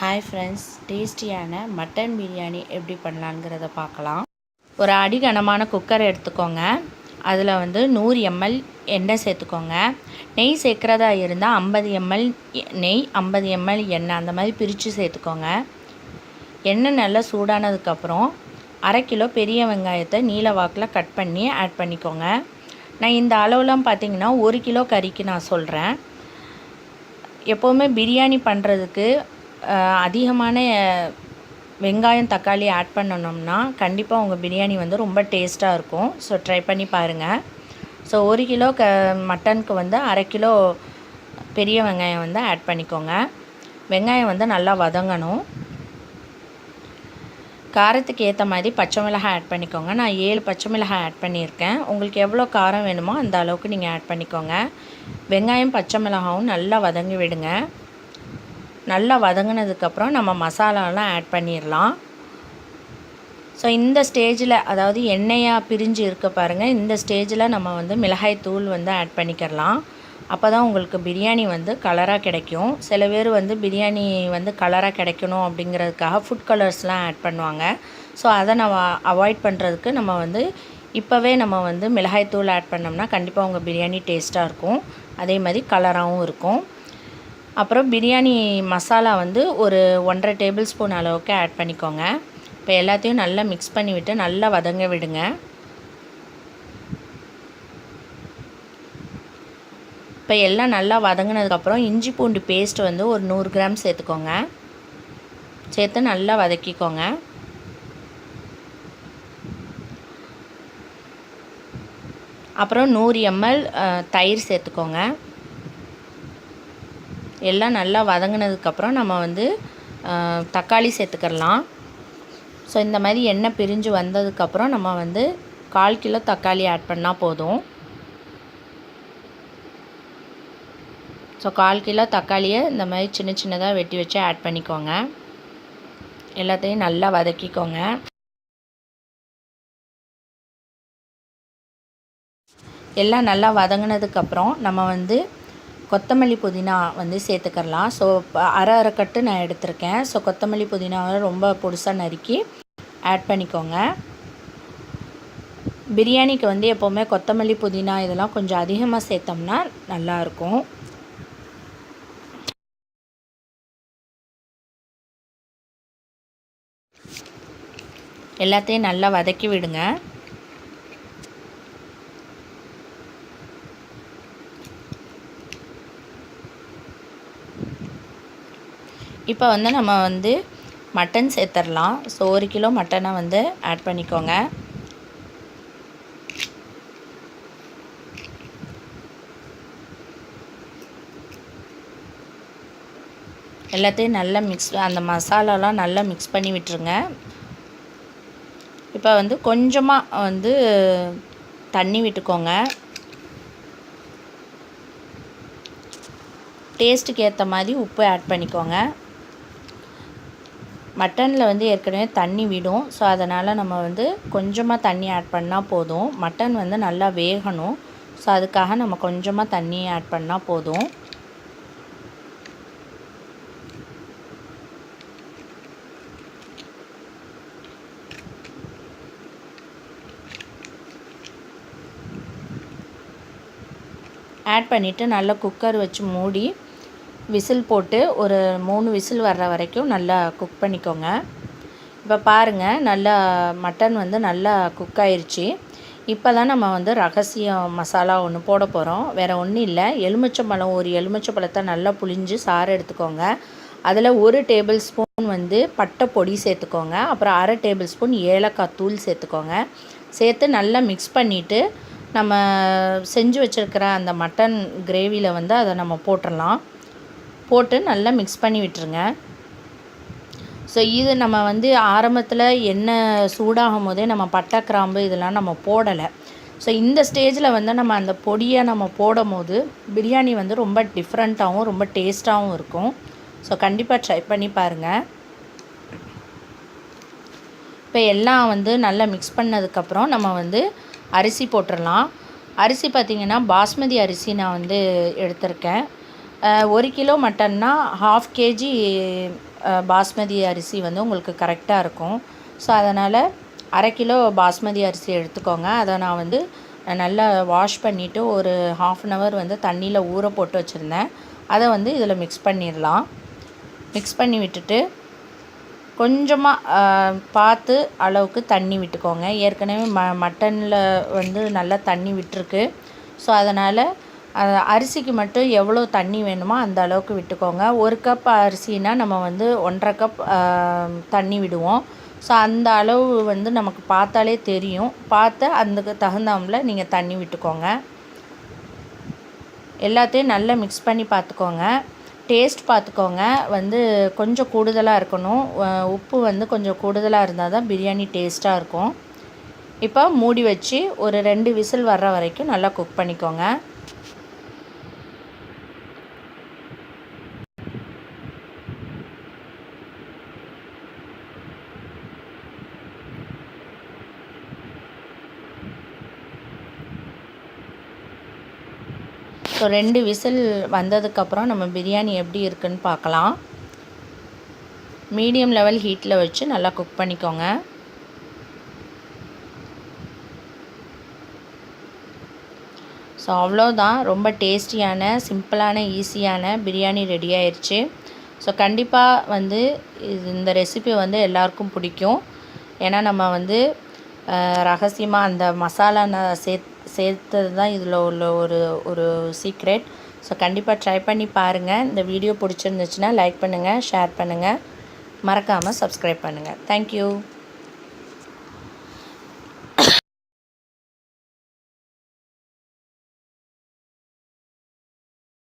Hi friends, டேஸ்டியான mutton biryani எப்படி பண்ணலாங்கிறத பார்க்கலாம். ஒரு அடிகனமான குக்கர் எடுத்துக்கோங்க. அதில் 100 ml எண்ணெய் சேர்த்துக்கோங்க. நெய் சேர்க்குறதா இருந்தால் 50 ml நெய், 50 ml எண்ணெய் அந்த மாதிரி பிரித்து சேர்த்துக்கோங்க. எண்ணெய் நல்லா சூடானதுக்கப்புறம் 1/2 கிலோ பெரிய வெங்காயத்தை நீல வாக்கில் கட் பண்ணி ஆட் பண்ணிக்கோங்க. நான் இந்த அளவுலாம் பார்த்திங்கன்னா 1 கிலோ கறிக்கு நான் சொல்கிறேன். எப்போவுமே பிரியாணி பண்ணுறதுக்கு அதிகமான வெங்காயம் தக்காளி ஆட் பண்ணணும்னா கண்டிப்பாக உங்கள் பிரியாணி ரொம்ப டேஸ்ட்டாக இருக்கும். ஸோ ட்ரை பண்ணி பாருங்கள். ஸோ 1 கிலோ மட்டனுக்கு 1/2 கிலோ பெரிய வெங்காயம் ஆட் பண்ணிக்கோங்க. வெங்காயம் நல்லா வதங்கணும். காரத்துக்கு ஏற்ற மாதிரி பச்சை மிளகாய் ஆட் பண்ணிக்கோங்க. நான் 7 பச்சை மிளகாய் ஆட் பண்ணியிருக்கேன். உங்களுக்கு எவ்வளோ காரம் வேணுமோ அந்த அளவுக்கு நீங்கள் ஆட் பண்ணிக்கோங்க. வெங்காயம் பச்சை மிளகாயும் நல்லா வதங்கி விடுங்க. நல்லா வதங்கினதுக்கப்புறம் நம்ம மசாலாலாம் ஆட் பண்ணிடலாம். ஸோ இந்த ஸ்டேஜில், அதாவது எண்ணெயாக பிரிஞ்சு இருக்க பாருங்கள், இந்த ஸ்டேஜில் நம்ம மிளகாய் தூள் ஆட் பண்ணிக்கிறலாம். அப்போ தான் உங்களுக்கு பிரியாணி கலராக கிடைக்கும். சில பேர் பிரியாணி கலராக கிடைக்கணும் அப்படிங்கிறதுக்காக ஃபுட் கலர்ஸ்லாம் ஆட் பண்ணுவாங்க. ஸோ அதை நம்ம அவாய்ட் பண்ணுறதுக்கு நம்ம இப்போவே நம்ம மிளகாய் தூள் ஆட் பண்ணோம்னா கண்டிப்பாக உங்கள் பிரியாணி டேஸ்ட்டாக இருக்கும். அதே மாதிரி கலராகவும் இருக்கும். அப்புறம் பிரியாணி மசாலா ஒரு 1.5 டேபிள் ஸ்பூன் அளவுக்கு ஆட் பண்ணிக்கோங்க. இப்போ எல்லாத்தையும் நல்லா மிக்ஸ் பண்ணிவிட்டு நல்லா வதங்க விடுங்க. இப்போ எல்லாம் நல்லா வதங்கினதுக்கப்புறம் இஞ்சி பூண்டு பேஸ்ட் ஒரு 100 கிராம் சேர்த்துக்கோங்க. சேர்த்து நல்லா வதக்கிக்கோங்க. அப்புறம் 100 ml தயிர் சேர்த்துக்கோங்க. எல்லாம் நல்லா வதங்கினதுக்கப்புறம் நம்ம தக்காளி சேர்த்துக்கலாம். ஸோ இந்த மாதிரி எண்ணெய் பிரிஞ்சு வந்ததுக்கப்புறம் நம்ம 1/4 கிலோ தக்காளி ஆட் பண்ணால் போதும். ஸோ 1/4 கிலோ தக்காளியை இந்த மாதிரி சின்ன சின்னதாக வெட்டி வச்சு ஆட் பண்ணிக்கோங்க. எல்லாத்தையும் நல்லா வதக்கிக்கோங்க. எல்லாம் நல்லா வதங்கினதுக்கப்புறம் நம்ம கொத்தமல்லி புதினா சேர்த்துக்கலாம். ஸோ அரை கட்டு நான் எடுத்திருக்கேன். ஸோ கொத்தமல்லி புதினாவை ரொம்ப பொடிசாக நறுக்கி ஆட் பண்ணிக்கோங்க. பிரியாணிக்கு எப்போவுமே கொத்தமல்லி புதினா இதெல்லாம் கொஞ்சம் அதிகமாக சேர்த்தோம்னா நல்லாயிருக்கும். எல்லாத்தையும் நல்லா வதக்கி விடுங்க. இப்போ நம்ம மட்டன் சேர்த்துடலாம். ஸோ 1 கிலோ மட்டனை ஆட் பண்ணிக்கோங்க. எல்லாத்தையும் நல்லா அந்த மசாலாலாம் நல்லா மிக்ஸ் பண்ணி விட்டுருங்க. இப்போ கொஞ்சமாக தண்ணி விட்டுக்கோங்க. டேஸ்ட்டுக்கு ஏற்ற மாதிரி உப்பு ஆட் பண்ணிக்கோங்க. மட்டனில் ஏற்கனவே தண்ணி விடும். ஸோ அதனால் நம்ம கொஞ்சமாக தண்ணி ஆட் பண்ணால் போதும். மட்டன் நல்லா வேகணும். ஸோ அதுக்காக நம்ம கொஞ்சமாக தண்ணி ஆட் பண்ணால் போதும். ஆட் பண்ணிவிட்டு நல்லா குக்கர் வச்சு மூடி விசில் போட்டு ஒரு 3 விசில் வர்ற வரைக்கும் நல்லா குக் பண்ணிக்கோங்க. இப்போ பாருங்கள், நல்லா மட்டன் நல்லா குக் ஆயிடுச்சு. இப்போ தான் நம்ம ரகசிய மசாலா ஒன்று போட போகிறோம். வேறு ஒன்றும் இல்லை, எலுமிச்சம்பழம், ஒரு எலுமிச்சம்பழத்தை நல்லா புளிஞ்சு சாறு எடுத்துக்கோங்க. அதில் 1 டேபிள் ஸ்பூன் பட்டை பொடி சேர்த்துக்கோங்க. அப்புறம் 1/2 டேபிள் ஸ்பூன் ஏலக்காய் தூள் சேர்த்துக்கோங்க. சேர்த்து நல்லா மிக்ஸ் பண்ணிவிட்டு நம்ம செஞ்சு வச்சுருக்கிற அந்த மட்டன் கிரேவியில் அதை நம்ம போட்டுடலாம். போட்டு நல்லா மிக்ஸ் பண்ணி விட்டுருங்க. ஸோ இது நம்ம ஆரம்பத்தில் எண்ணெய் சூடாகும் போதே நம்ம பட்டை கிராம்பு இதெல்லாம் நம்ம போடலை. ஸோ இந்த ஸ்டேஜில் நம்ம அந்த பொடியை நம்ம போடும் போது பிரியாணி ரொம்ப டிஃப்ரெண்ட்டாகவும் ரொம்ப டேஸ்ட்டாகவும் இருக்கும். ஸோ கண்டிப்பாக ட்ரை பண்ணி பாருங்கள். இப்போ எல்லாம் நல்லா மிக்ஸ் பண்ணதுக்கப்புறம் நம்ம அரிசி போட்டுடலாம். அரிசி பார்த்திங்கன்னா பாஸ்மதி அரிசி நான் எடுத்திருக்கேன். 1 கிலோ மட்டன்னா 1/2 கேஜி பாஸ்மதி அரிசி வந்து உங்களுக்கு கரெக்டாக இருக்கும். ஸோ அதனால் 1/2 கிலோ பாஸ்மதி அரிசி எடுத்துக்கோங்க. அதை நான் வந்து நல்லா வாஷ் பண்ணிவிட்டு ஒரு 1/2 அன் ஹவர் வந்து தண்ணியில் ஊற போட்டு வச்சுருந்தேன். அதை வந்து இதில் மிக்ஸ் பண்ணிடலாம். மிக்ஸ் பண்ணி விட்டுட்டு கொஞ்சமாக பார்த்து அளவுக்கு தண்ணி விட்டுக்கோங்க. ஏற்கனவே மட்டனில் வந்து நல்லா தண்ணி விட்டுருக்கு. ஸோ அதனால் அரிசிக்கு மட்டும் எவ்வளோ தண்ணி வேணுமோ அந்த அளவுக்கு விட்டுக்கோங்க. 1 கப் அரிசினால் நம்ம வந்து 1/2 கப் தண்ணி விடுவோம். ஸோ அந்த அளவு வந்து நமக்கு பார்த்தாலே தெரியும். பார்த்து அதுக்கு தகுந்தாமல் நீங்கள் தண்ணி விட்டுக்கோங்க. எல்லாத்தையும் நல்லா மிக்ஸ் பண்ணி பார்த்துக்கோங்க. டேஸ்ட் பார்த்துக்கோங்க. வந்து கொஞ்சம் கூடுதலாக இருக்கணும். உப்பு வந்து கொஞ்சம் கூடுதலாக இருந்தால் தான் பிரியாணி டேஸ்ட்டாக இருக்கும். இப்போ மூடி வச்சு ஒரு 2 விசில் வர்ற வரைக்கும் நல்லா குக் பண்ணிக்கோங்க. ஸோ 2 விசில் வந்ததுக்கப்புறம் நம்ம பிரியாணி எப்படி இருக்குன்னு பார்க்கலாம். மீடியம் லெவல் ஹீட்டில் வச்சு நல்லா குக் பண்ணிக்கோங்க. ஸோ அவ்வளோதான். ரொம்ப டேஸ்டியான, சிம்பிளான, ஈஸியான பிரியாணி ரெடி ஆயிடுச்சு. ஸோ கண்டிப்பாக வந்து இந்த ரெசிபி வந்து எல்லாருக்கும் பிடிக்கும். ஏன்னா நம்ம வந்து ரகசியமாக அந்த மசாலா சேர்த்தது தான் இதில் உள்ள ஒரு சீக்ரெட். ஸோ கண்டிப்பாக ட்ரை பண்ணி பாருங்கள். இந்த வீடியோ பிடிச்சிருந்துச்சுன்னா லைக் பண்ணுங்கள், ஷேர் பண்ணுங்கள், மறக்காமல் சப்ஸ்கிரைப் பண்ணுங்கள். தேங்க்யூ.